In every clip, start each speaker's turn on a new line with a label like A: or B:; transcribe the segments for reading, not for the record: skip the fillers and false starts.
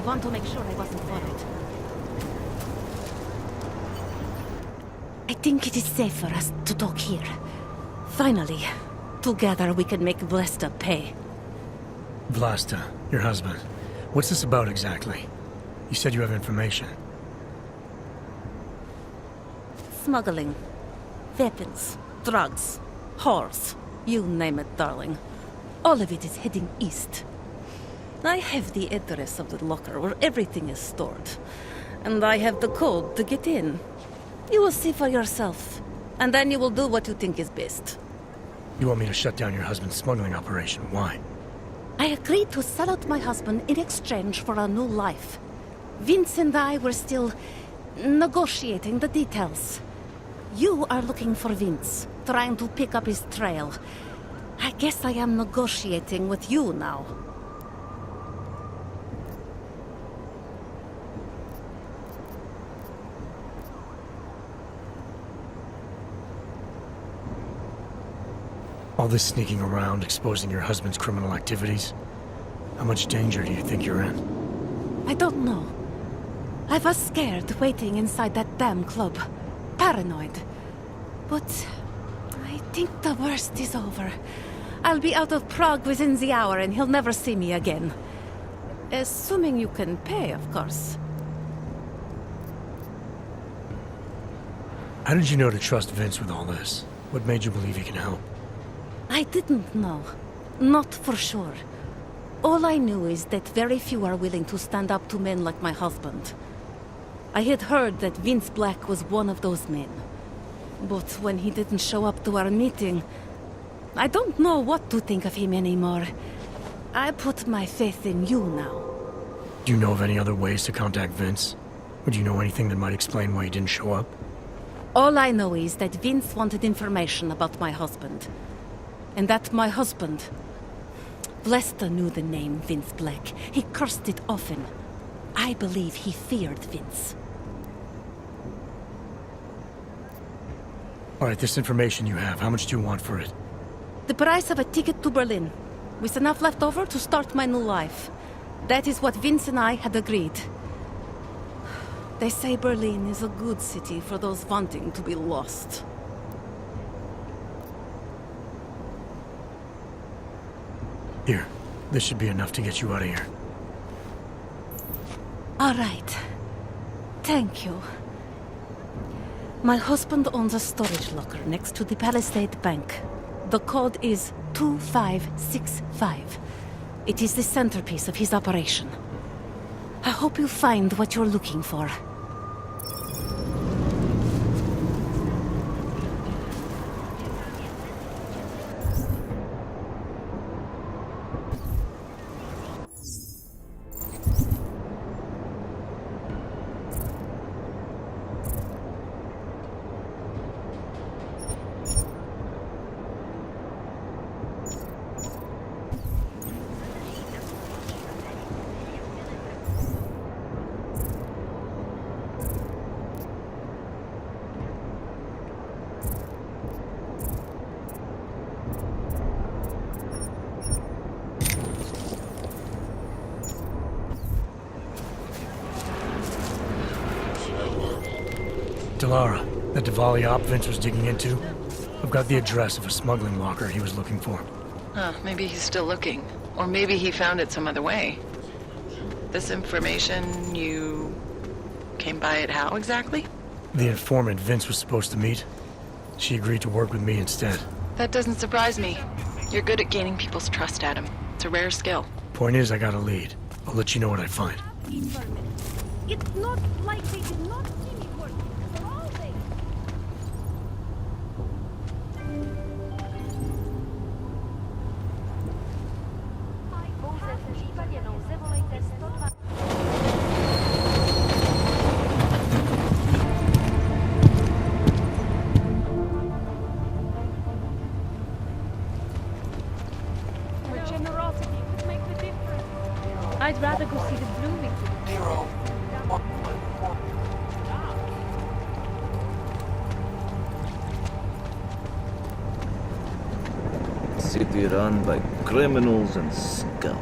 A: want to make sure I wasn't worried. I think it is safe for us to talk here. Finally, together we can make Vlasta pay.
B: Vlasta, your husband. What's this about exactly? You said you have information.
A: Smuggling. Weapons. Drugs. Whores. You name it, darling. All of it is heading east. I have the address of the locker where everything is stored. And I have the code to get in. You will see for yourself. And then you will do what you think is best.
B: You want me to shut down your husband's smuggling operation? Why?
A: I agreed to sell out my husband in exchange for a new life. Vince and I were still negotiating the details. You are looking for Vince, trying to pick up his trail. I guess I am negotiating with you now.
B: All this sneaking around, exposing your husband's criminal activities. How much danger do you think you're in?
A: I don't know. I was scared waiting inside that damn club. Paranoid. But I think the worst is over. I'll be out of Prague within the hour and he'll never see me again. Assuming you can pay, of course.
B: How did you know to trust Vince with all this? What made you believe he can help?
A: I didn't know. Not for sure. All I knew is that very few are willing to stand up to men like my husband. I had heard that Vince Black was one of those men. But when he didn't show up to our meeting, I don't know what to think of him anymore. I put my faith in you now.
B: Do you know of any other ways to contact Vince? Or do you know anything that might explain why he didn't show up?
A: All I know is that Vince wanted information about my husband. And that my husband... Vlasta knew the name Vince Black. He cursed it often. I believe he feared Vince.
B: Alright, this information you have, how much do you want for it?
A: The price of a ticket to Berlin, with enough left over to start my new life. That is what Vince and I had agreed. They say Berlin is a good city for those wanting to be lost.
B: Here, this should be enough to get you out of here.
A: All right. Thank you. My husband owns a storage locker next to the Palisade Bank. The code is 2565. It is the centerpiece of his operation. I hope you find what you're looking for.
B: Delara, that Diwali op Vince was digging into? I've got the address of a smuggling locker he was looking for.
C: Maybe he's still looking. Or maybe he found it some other way. This information, you came by it how exactly?
B: The informant Vince was supposed to meet. She agreed to work with me instead.
C: That doesn't surprise me. You're good at gaining people's trust, Adam. It's a rare skill.
B: Point is, I got a lead. I'll let you know what I find.
A: It's not like they did not see me working. For all they... Generosity could make the difference. I'd rather go see the Bloomington.
D: City run by criminals and scum.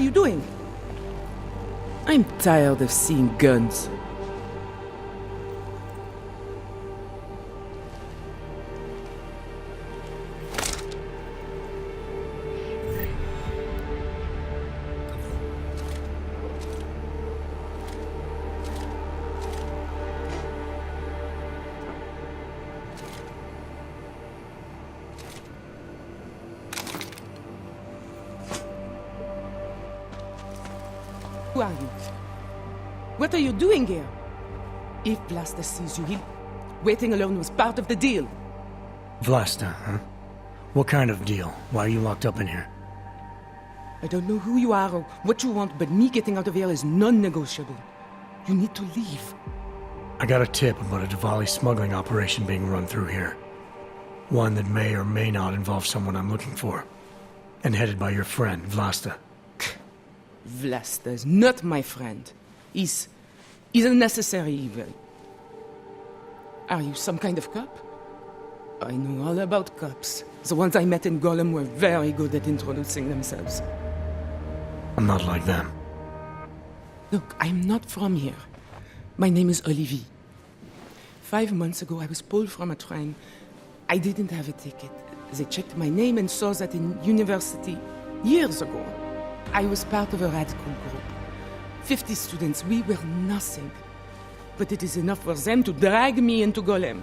E: you doing? I'm tired of seeing guns. Who are you? What are you doing here? If Vlasta sees you, waiting alone was part of the deal.
B: Vlasta, huh? What kind of deal? Why are you locked up in here?
E: I don't know who you are or what you want, but me getting out of here is non-negotiable. You need to leave.
B: I got a tip about a Diwali smuggling operation being run through here. One that may or may not involve someone I'm looking for. And headed by your friend, Vlasta.
E: Vlasta is not my friend. He's a necessary evil. Are you some kind of cop? I know all about cops. The ones I met in Golem were very good at introducing themselves.
B: I'm not like them.
E: Look, I'm not from here. My name is Olivier. 5 months ago, I was pulled from a train. I didn't have a ticket. They checked my name and saw that in university years ago. I was part of a radical group. 50 students, we were nothing. But it is enough for them to drag me into Golem.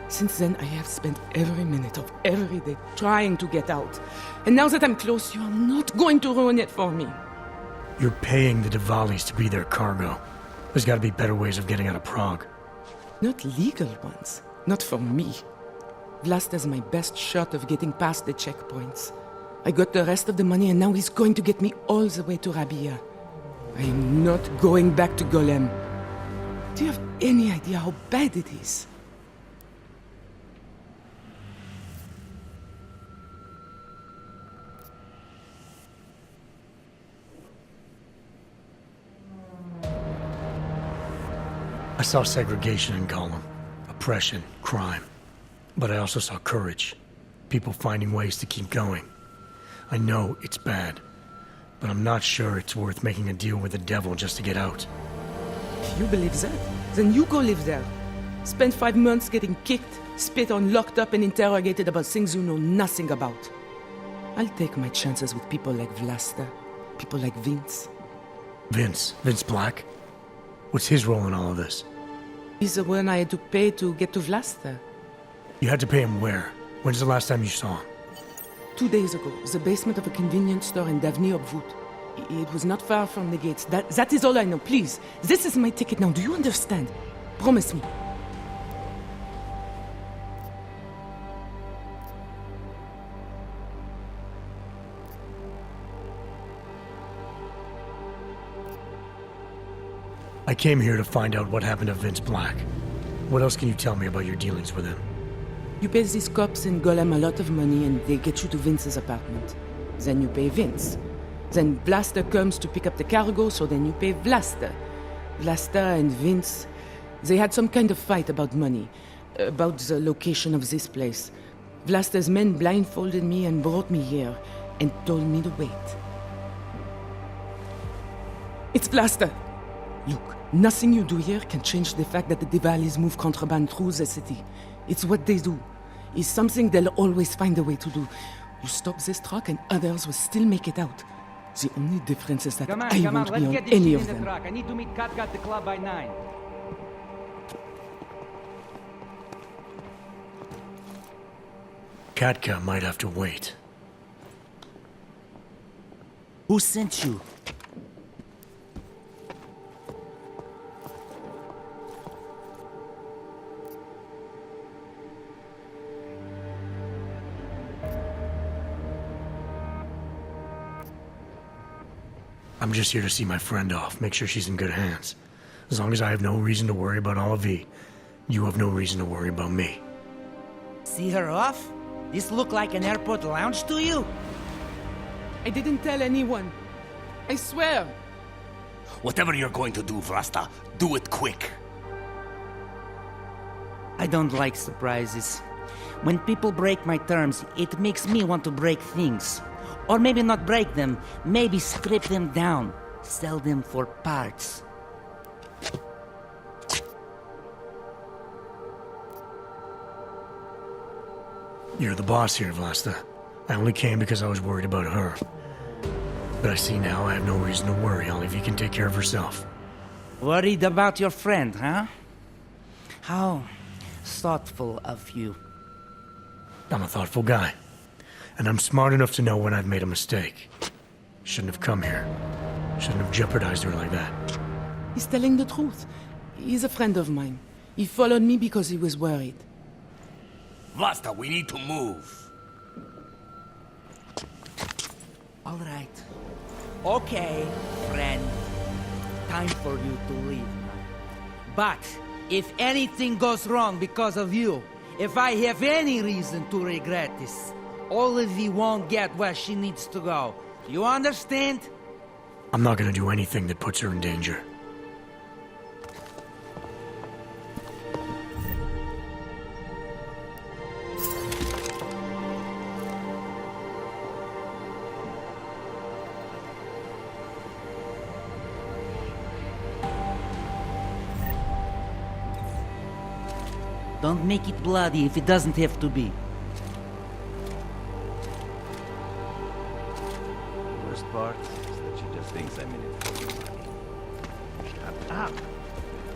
E: Since then, I have spent every minute of every day trying to get out. And now that I'm close, you are not going to ruin it for me.
B: You're paying the Diwalis to be their cargo. There's gotta be better ways of getting out of Prague.
E: Not legal ones. Not for me. Vlasta's my best shot of getting past the checkpoints. I got the rest of the money and now he's going to get me all the way to Rabia. I am not going back to Golem. Do you have any idea how bad it is?
B: I saw segregation in Golem. Oppression, crime. But I also saw courage. People finding ways to keep going. I know it's bad, but I'm not sure it's worth making a deal with the devil just to get out.
E: If you believe that, then you go live there. Spend 5 months getting kicked, spit on, locked up, and interrogated about things you know nothing about. I'll take my chances with people like Vlasta, people like Vince.
B: Vince Black? What's his role in all of this?
E: He's the one I had to pay to get to Vlasta.
B: You had to pay him where? When's the last time you saw him?
E: 2 days ago, the basement of a convenience store in Davni Obvut. It was not far from the gates. That is all I know. Please, this is my ticket now. Do you understand? Promise me.
B: I came here to find out what happened to Vince Black. What else can you tell me about your dealings with him?
E: You pay these cops in Golem a lot of money and they get you to Vince's apartment. Then you pay Vince. Then Vlasta comes to pick up the cargo, so then you pay Vlasta. Vlasta and Vince, they had some kind of fight about money, about the location of this place. Vlasta's men blindfolded me and brought me here, and told me to wait. It's Vlasta! Look, nothing you do here can change the fact that the Diwalis move contraband through the city. It's what they do. It's something they'll always find a way to do. You stop this truck and others will still make it out. The only difference is that I won't be on any of them.
F: I need to meet Katka at the club by 9.
B: Katka might have to wait.
G: Who sent you?
B: I'm just here to see my friend off, make sure she's in good hands. As long as I have no reason to worry about Olivier, you have no reason to worry about me.
G: See her off? This look like an airport lounge to you?
E: I didn't tell anyone. I swear.
H: Whatever you're going to do, Vlasta, do it quick.
G: I don't like surprises. When people break my terms, it makes me want to break things. Or maybe not break them, maybe strip them down. Sell them for parts.
B: You're the boss here, Vlasta. I only came because I was worried about her. But I see now I have no reason to worry. Olive can take care of herself.
G: Worried about your friend, huh? How thoughtful of you.
B: I'm a thoughtful guy. And I'm smart enough to know when I've made a mistake. Shouldn't have come here. Shouldn't have jeopardized her like that.
E: He's telling the truth. He's a friend of mine. He followed me because he was worried.
H: Vlasta, we need to move.
G: All right. Okay, friend. Time for you to leave. But if anything goes wrong because of you, if I have any reason to regret this, Olivia won't get where she needs to go. You understand?
B: I'm not gonna do anything that puts her in danger.
G: Don't make it bloody if it doesn't have to be.
I: Worst part is that she just thinks I'm in it for you. Shut up.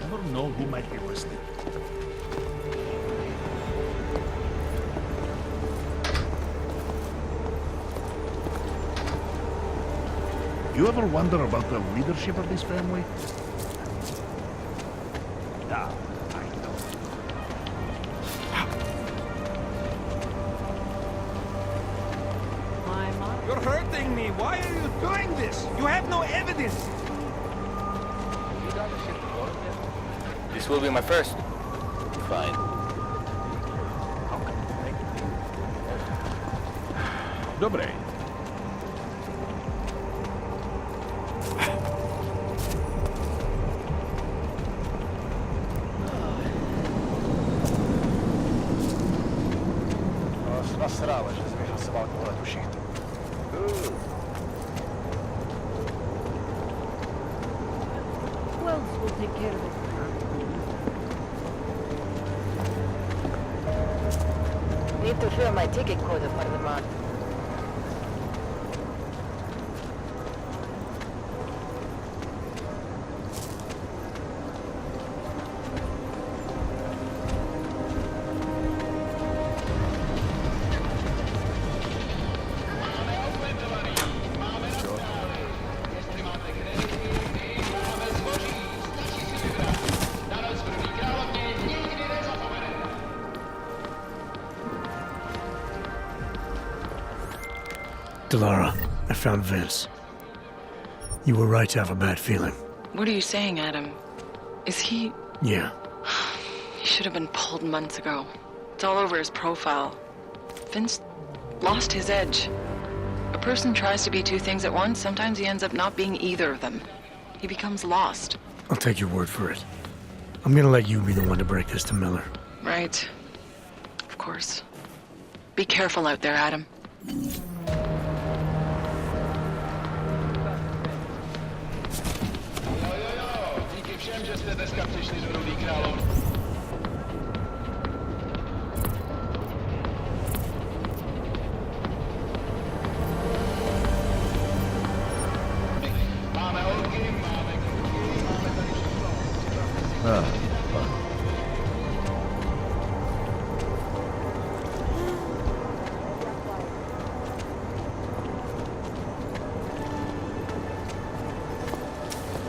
I: Never know who might be listening. You ever wonder about the leadership of this family? Ah, I know.
F: You're hurting me. Why are you doing this? You have no evidence.
D: You done the shit before yet? This will be my first. Fine.
I: Dobre.
J: Nasrala, že jsi vyhlasoval tohle tu šichtu.
A: Wells will take care of it.
K: Need to fill my ticket quota for the month.
B: Delara, I found Vince. You were right to have a bad feeling.
C: What are you saying, Adam? Is he...
B: Yeah.
C: He should have been pulled months ago. It's all over his profile. Vince lost his edge. A person tries to be two things at once, sometimes he ends up not being either of them. He becomes lost.
B: I'll take your word for it. I'm gonna let you be the one to break this to Miller.
C: Right. Of course. Be careful out there, Adam.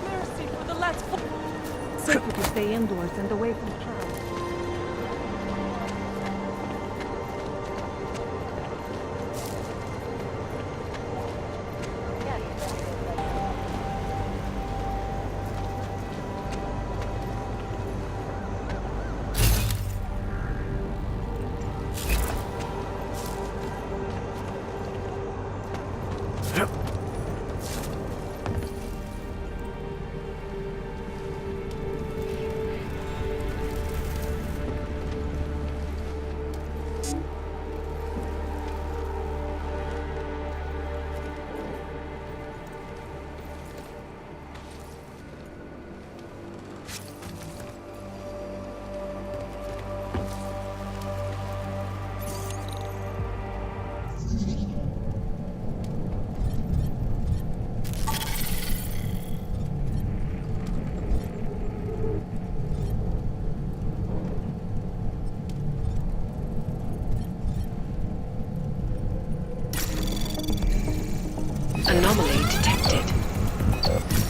A: Mercy for the last safer to stay indoors and away from Charles.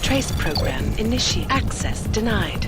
L: Trace program initiate. Access denied.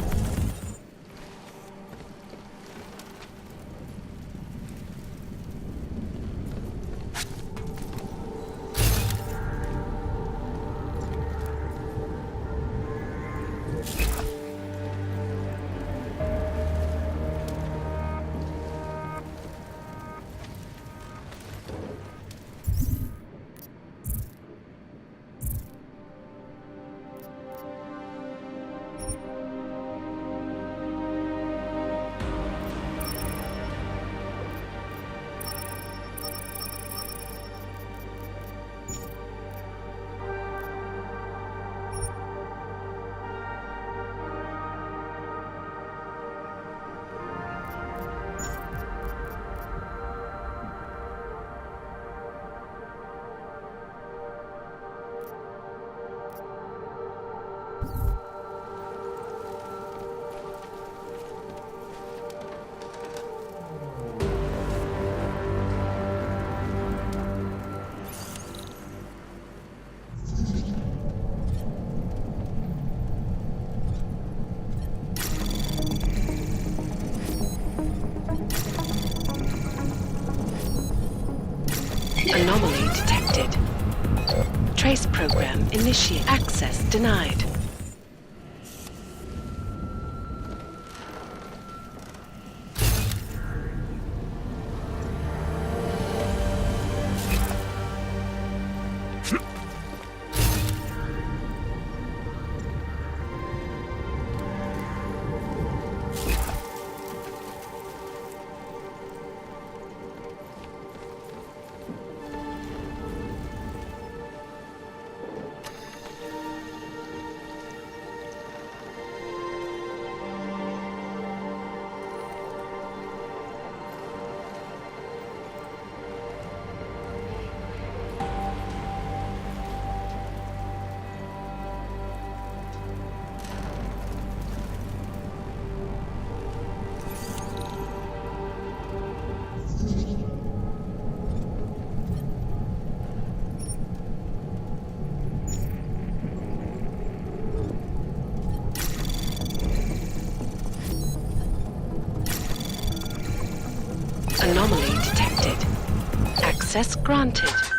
L: Anomaly detected. Trace program initiate. Access denied. Anomaly detected. Access granted.